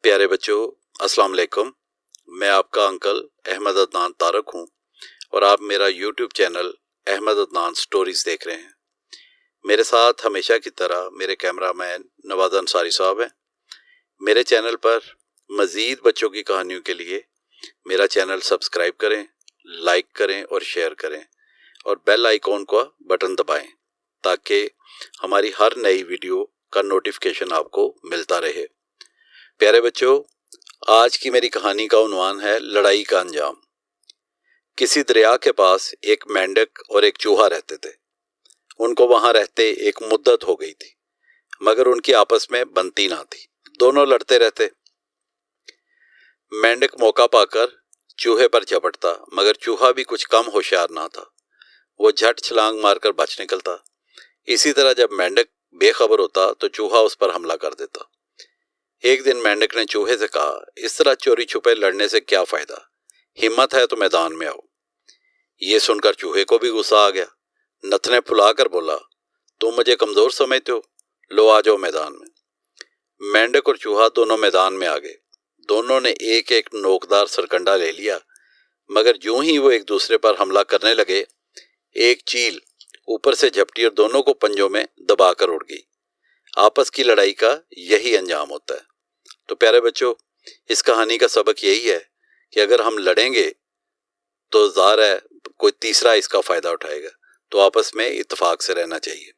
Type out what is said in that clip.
प्यारे बच्चों, अस्सलाम वालेकुम। मैं आपका अंकल अहमद अदनान तारक हूँ और आप मेरा YouTube channel Ahmed Adnan stories देख रहे हैं। मेरे साथ हमेशा की तरह मेरे कैमरामैन नवाज़ अंसारी साहब हैं। मेरे चैनल पर मज़ीद बच्चों की कहानियों के लिए मेरा चैनल सब्सक्राइब करें, लाइक करें और शेयर करें और बेल आइकॉन का बटन दबाएं ताकि हमारी हर नई वीडियो का नोटिफिकेशन आपको मिलता रहे। प्यारे बच्चों, आज की मेरी कहानी का उन्वान है लड़ाई का अंजाम। किसी दरिया के पास एक मेंढक और एक चूहा रहते थे। उनको वहां रहते एक मुद्दत हो गई थी, मगर उनकी आपस में बनती ना थी। दोनों लड़ते रहते। मेंढक मौका पाकर चूहे पर झपटता, मगर चूहा भी कुछ कम होशियार ना था। वो झट छलांग मारकर बच निकलता। इसी तरह जब मेंढक बेखबर होता तो चूहा उस पर हमला कर देता। एक दिन मेंढक ने चूहे से कहा, इस तरह चोरी छुपे लड़ने से क्या फायदा, हिम्मत है तो मैदान में आओ। ये सुनकर चूहे को भी गुस्सा आ गया। नथने फुलाकर बोला, तुम मुझे कमजोर समझते हो, लो आ जाओ मैदान में। मेंढक और चूहा दोनों मैदान में आ गए। दोनों ने एक एक नोकदार सरकंडा ले लिया, मगर यूं ही वो एक दूसरे पर हमला करने लगे, एक चील ऊपर से झपटी और दोनों को पंजों में दबाकर उड़ गई। आपस की लड़ाई का यही अंजाम होता है। तो प्यारे बच्चों, इस कहानी का सबक यही है कि अगर हम लड़ेंगे तो ज़ाहिर है कोई तीसरा इसका फायदा उठाएगा। तो आपस में इत्तेफाक से रहना चाहिए।